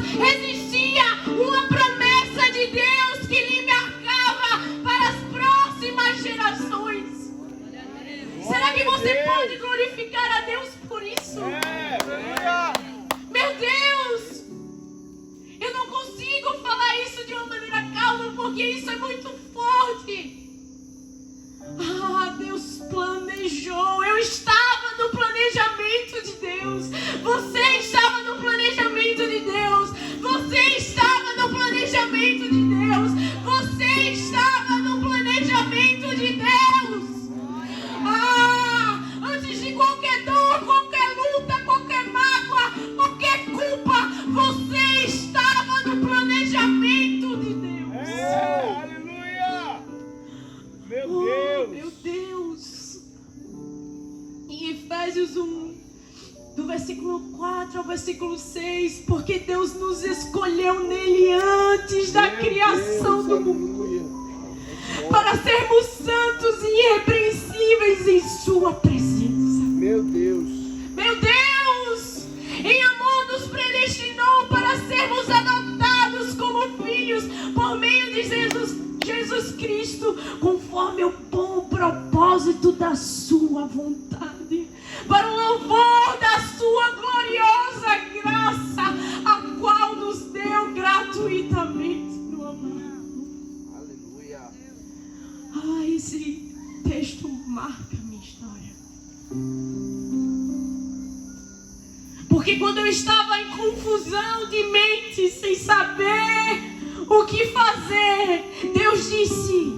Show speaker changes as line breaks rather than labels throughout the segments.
existia uma promessa de Deus que lhe marcava para as próximas gerações. Será que você pode glorificar a Deus por isso? Meu Deus! Eu não consigo falar isso de uma maneira calma, porque isso é muito forte. Ah, Deus planejou. Eu estava no planejamento de Deus. Você estava no planejamento de Deus. Você estava no planejamento de Deus. Você estava no planejamento de Deus. Ah, antes de qualquer dor, qualquer luta, qualquer mágoa, qualquer culpa, você estava no planejamento de Deus.
Aleluia!
Meu Deus! Em Efésios 1, do versículo 4 ao versículo 6, porque Deus nos escolheu nele antes da criação do mundo, para sermos santos e irrepreensíveis em sua presença.
Meu Deus!
Meu Deus! Em amor nos predestinou para sermos adotados como filhos por meio de Jesus Cristo, conforme o bom propósito da sua vontade, para o louvor da sua gloriosa graça, a qual nos deu gratuitamente no amado.
Aleluia!
Ah, esse texto marca a minha história. Porque quando eu estava em confusão de mente, sem saber o que fazer, Deus disse: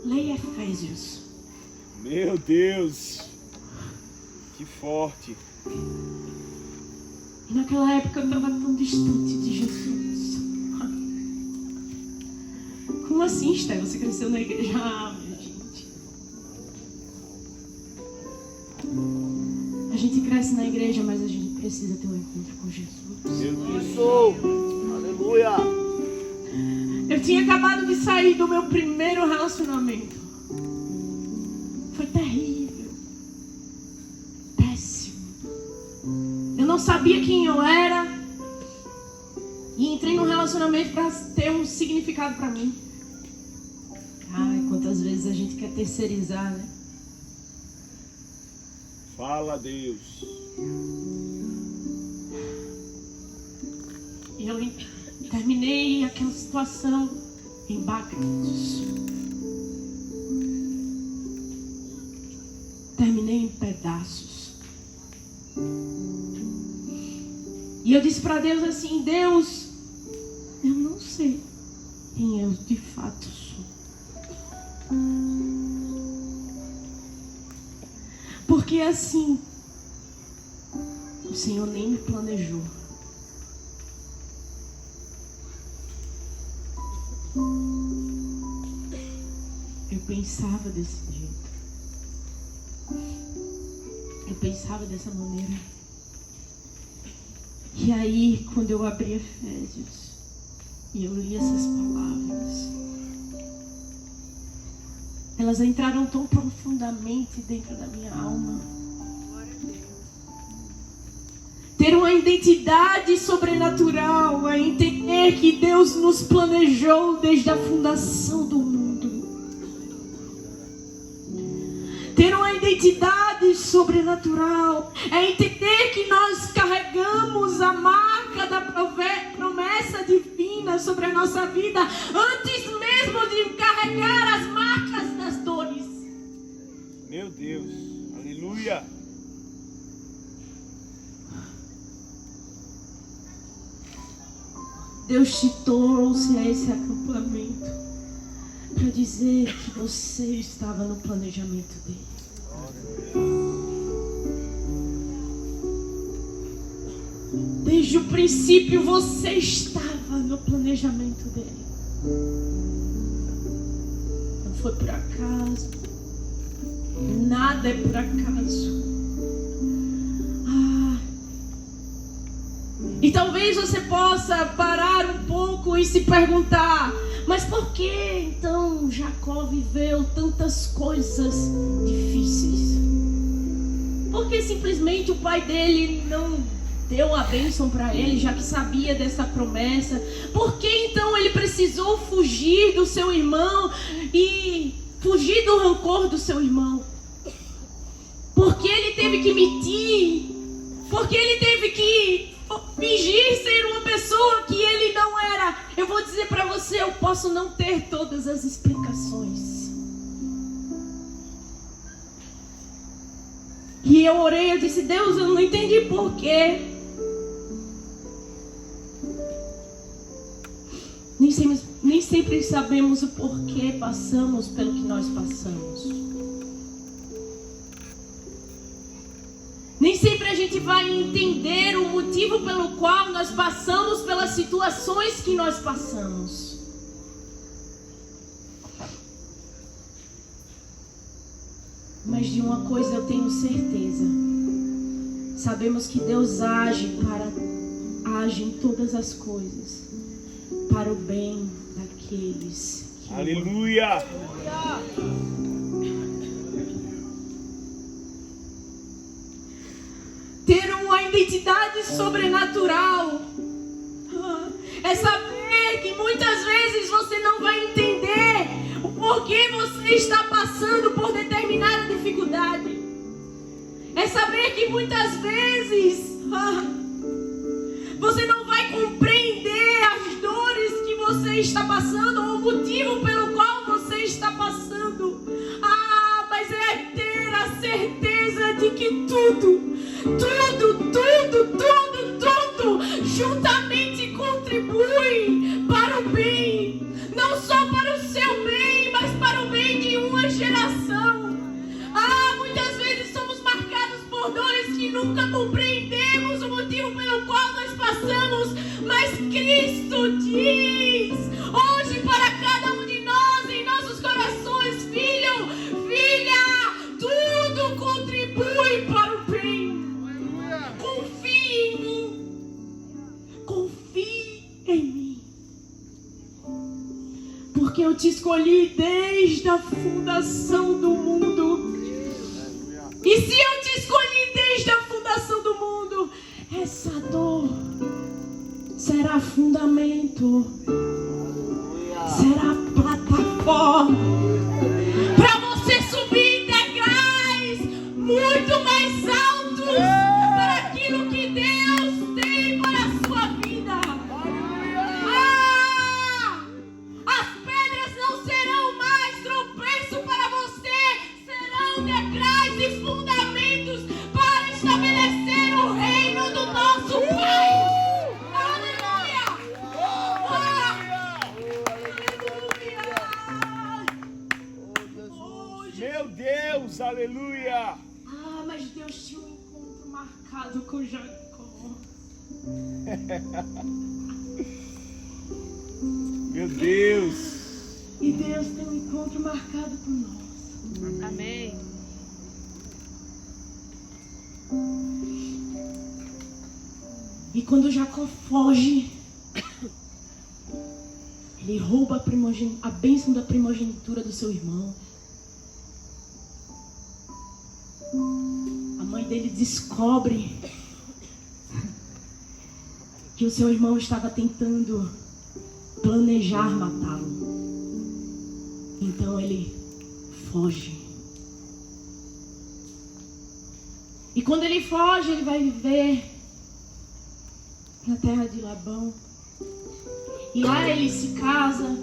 leia Efésios.
Meu Deus! Que forte!
E naquela época eu estava tão distante de Jesus. Como assim, Esther? Você cresceu na igreja? Ah, minha gente. A gente cresce na igreja, mas a gente precisa ter um encontro com Jesus.
Isso! Aleluia!
Eu tinha acabado de sair do meu primeiro relacionamento. Foi terrível. Péssimo. Eu não sabia quem eu era. E entrei num relacionamento para ter um significado para mim. Ai, quantas vezes a gente quer terceirizar, né?
Fala, Deus!
E eu terminei aquela situação em bagaços. Terminei em pedaços. E eu disse para Deus assim: Deus, eu não sei quem eu de fato sou. Porque assim, o Senhor nem me planejou. Eu pensava desse jeito. Eu pensava dessa maneira. E aí, quando eu abri Efésios e eu li essas palavras, elas entraram tão profundamente dentro da minha alma. Ter uma identidade sobrenatural é entender que Deus nos planejou desde a fundação do mundo. Ter uma identidade sobrenatural é entender que nós carregamos a marca da promessa divina sobre a nossa vida antes mesmo de carregar as marcas das dores.
Meu Deus! Aleluia!
Deus te trouxe a esse acampamento para dizer que você estava no planejamento dele. Desde o princípio você estava no planejamento dele. Não foi por acaso. Nada é por acaso. E talvez você possa parar um pouco e se perguntar: mas por que então Jacó viveu tantas coisas difíceis? Porque simplesmente o pai dele não deu a bênção para ele, já que sabia dessa promessa. Por que então ele precisou fugir do seu irmão e fugir do rancor do seu irmão? Porque ele teve que mentir? Porque ele teve que fingir ser uma pessoa que ele não era? Eu vou dizer para você, eu posso não ter todas as explicações. E eu orei, eu disse, Deus, eu não entendi por quê. Nem sempre sabemos o porquê passamos pelo que nós passamos. Nem sempre a gente vai entender o motivo pelo qual nós passamos pelas situações que nós passamos. Mas de uma coisa eu tenho certeza. Sabemos que Deus age em todas as coisas para o bem daqueles que
Aleluia!
ter uma identidade sobrenatural é saber que muitas vezes você não vai entender o porquê você está passando por determinada dificuldade. É saber que muitas vezes você não vai compreender as dores que você está passando ou o motivo pelo qual você está passando. Mas é ter a certeza de que tudo juntamente contribui para o bem, não só para o seu bem, mas para o bem de uma geração. Muitas vezes somos marcados por dores que nunca compreendemos o motivo pelo qual nós passamos, mas Cristo diz hoje para cada um de nós, em nossos corações, filho, filha, tudo contribui para o bem. Confie em mim. Confie em mim. Porque eu te escolhi desde a fundação do mundo. E se eu te escolhi desde a fundação do mundo, essa dor será fundamento, será plataforma para você subir degraus muito mais altos para aquilo que Deus tem para a sua vida. As pedras não serão mais tropeço para você, serão degraus e fundamentos para estabelecer o reino do nosso Pai. Aleluia!
Meu Deus, aleluia!
Mas Deus tinha um encontro marcado com Jacó.
Meu Deus!
E Deus tem um encontro marcado com nós.
Amém.
E quando Jacó foge, ele rouba a bênção da primogenitura do seu irmão. A mãe dele descobre que o seu irmão estava tentando planejar matá-lo. Então ele foge. E quando ele foge, ele vai viver na terra de Labão. E lá ele se casa.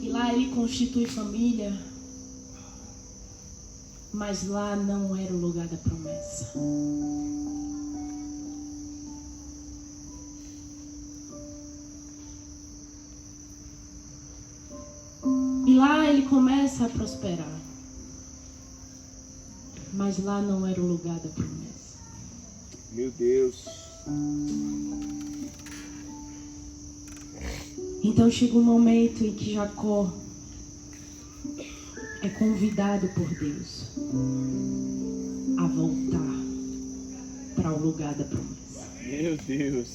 E lá ele constitui família. Mas lá não era o lugar da promessa. E lá ele começa a prosperar. Mas lá não era o lugar da promessa.
Meu Deus!
Então chega um momento em que Jacó é convidado por Deus a voltar para o lugar da promessa.
Meu Deus!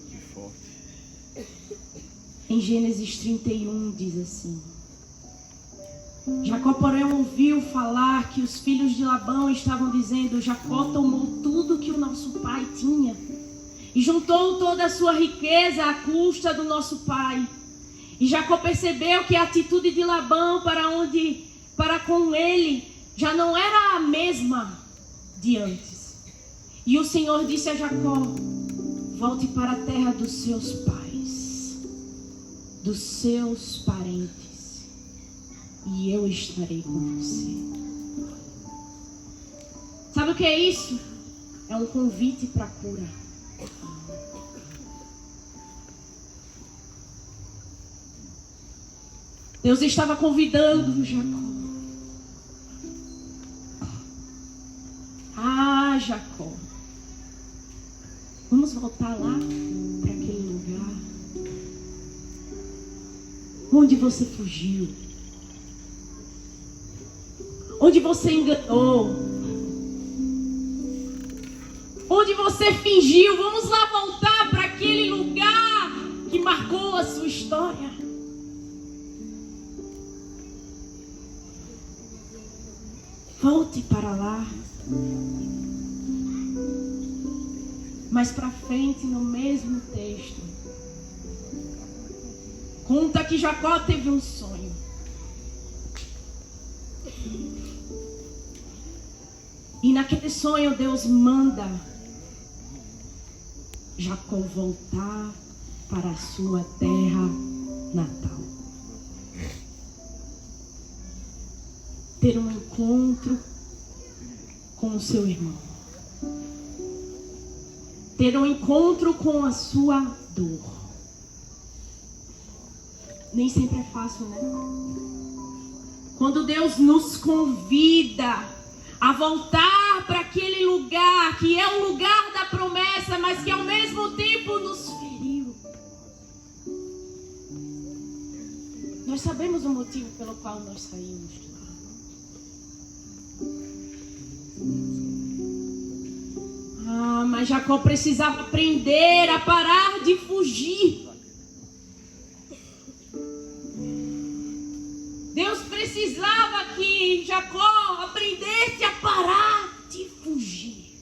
Que forte!
Em Gênesis 31 diz assim: Jacó, porém, ouviu falar que os filhos de Labão estavam dizendo: Jacó tomou tudo que o nosso pai tinha e juntou toda a sua riqueza à custa do nosso pai. E Jacó percebeu que a atitude de Labão para com ele já não era a mesma de antes. E o Senhor disse a Jacó: volte para a terra dos seus pais, dos seus parentes, e eu estarei com você. Sabe o que é isso? É um convite para a cura. Deus estava convidando Jacó. Ah, Jacó, vamos voltar lá para aquele lugar onde você fugiu, onde você enganou, onde você fingiu. Vamos lá voltar para aquele lugar que marcou a sua história. Volte para lá. Mais para frente, no mesmo texto, conta que Jacó teve um sonho. E naquele sonho Deus manda Jacó voltar para a sua terra natal. Ter um encontro com o seu irmão. Ter um encontro com a sua dor. Nem sempre é fácil, né? Quando Deus nos convida a voltar para aquele lugar que é o lugar da promessa, mas que ao mesmo tempo nos feriu. Nós sabemos o motivo pelo qual nós saímos de lá. Mas Jacó precisava aprender a parar de fugir. Deus precisava que Jacó aprendesse a parar de fugir.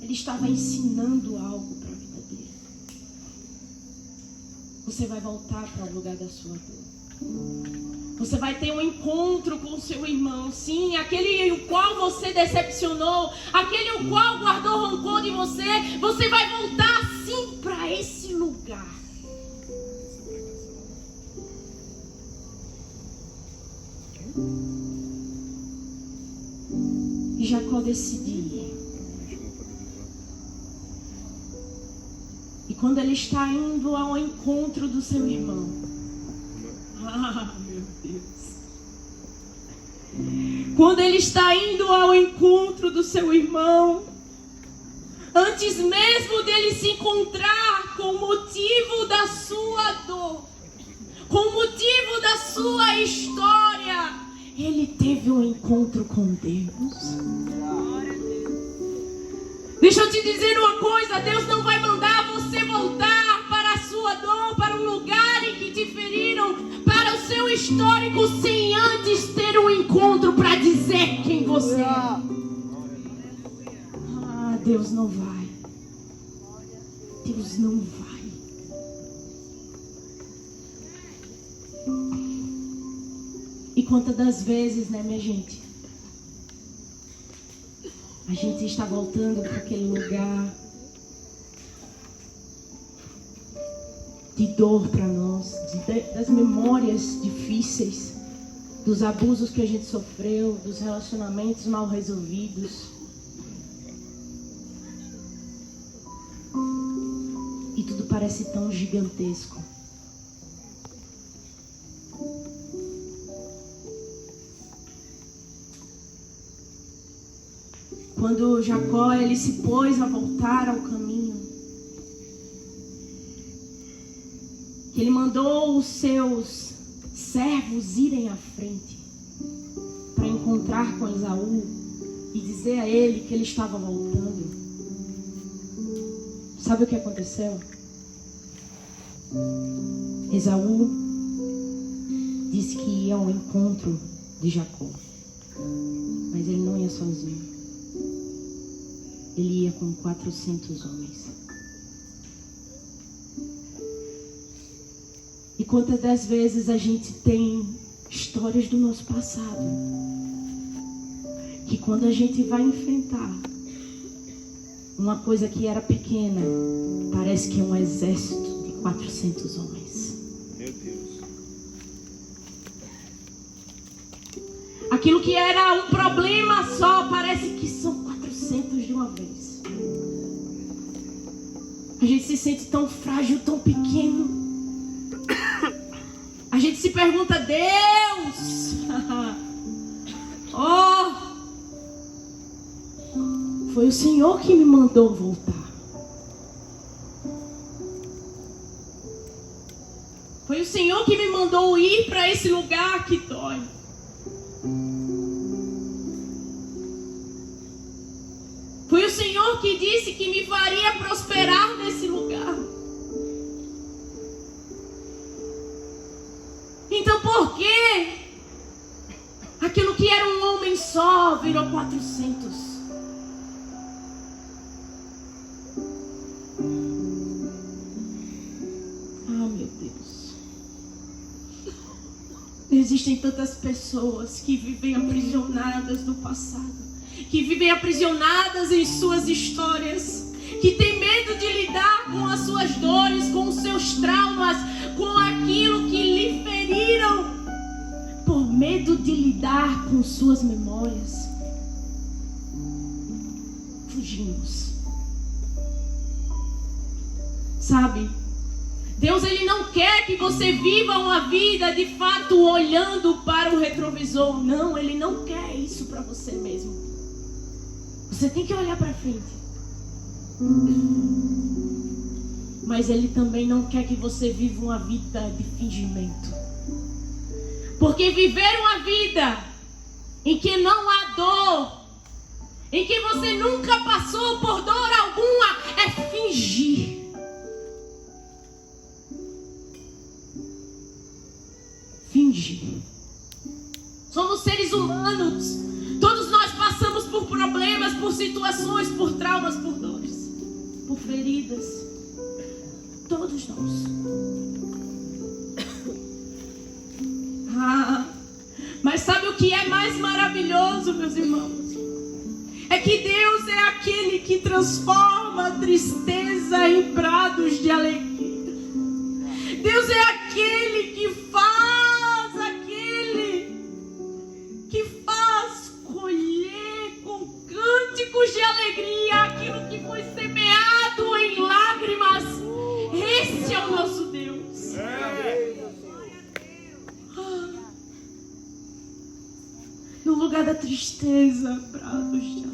Ele estava ensinando algo para a vida dele. Você vai voltar para o lugar da sua dor. Você vai ter um encontro com o seu irmão. Sim, aquele o qual você decepcionou, aquele o qual guardou rancor de você. Você vai voltar sim para esse lugar. E Jacó decidiu. E quando ele está indo ao encontro do seu irmão, meu Deus. Quando ele está indo ao encontro do seu irmão, antes mesmo dele se encontrar com o motivo da sua dor, com o motivo da sua história, ele teve um encontro com Deus. Deixa eu te dizer uma coisa: Deus não vai mandar você voltar para a sua dor, para um lugar em que te feriram, para o seu histórico, sem antes ter um encontro para dizer quem você é. Deus não vai. Deus não vai. E quantas das vezes, né, minha gente? A gente está voltando para aquele lugar de dor para nós, das memórias difíceis, dos abusos que a gente sofreu, dos relacionamentos mal resolvidos. E tudo parece tão gigantesco. Quando Jacó ele se pôs a voltar ao caminho, que ele mandou os seus servos irem à frente para encontrar com Esaú e dizer a ele que ele estava voltando. Sabe o que aconteceu? Esaú disse que ia ao encontro de Jacó, mas ele não ia sozinho. Ele ia com 400 homens. E quantas das vezes a gente tem histórias do nosso passado que quando a gente vai enfrentar uma coisa que era pequena, parece que é um exército de 400 homens.
Meu Deus.
Aquilo que era um problema só, parece que são 400 de uma vez. A gente se sente tão frágil, tão pequeno. A gente se pergunta, Deus, oh, foi o Senhor que me mandou voltar. Foi o Senhor que me mandou ir para esse lugar que dói. Foi o Senhor que disse que me faria prosperar nesse lugar. Então por que aquilo que era um homem só virou 400? Ah, meu Deus. Existem tantas pessoas que vivem aprisionadas no passado, que vivem aprisionadas em suas histórias, que têm medo de lidar com as suas dores, com os seus traumas, com aquilo que lhe feriram, por medo de lidar com suas memórias. Fugimos. Sabe? Deus, Ele não quer que você viva uma vida de fato olhando para o retrovisor. Não, Ele não quer isso para você mesmo. Você tem que olhar para frente. Mas Ele também não quer que você viva uma vida de fingimento. Porque viver uma vida em que não há dor, em que você nunca passou por dor alguma, é fingir. Fingir. Somos seres humanos. Todos nós passamos por problemas, por situações, por traumas, por dores, por feridas. Todos nós. Mas sabe o que é mais maravilhoso, meus irmãos? É que Deus é aquele que transforma a tristeza em prados de alegria. Deus é aquele que faz colher com cânticos de alegria aquilo que foi semeado em lágrimas. Esse é o nosso Deus. No lugar da tristeza, prados de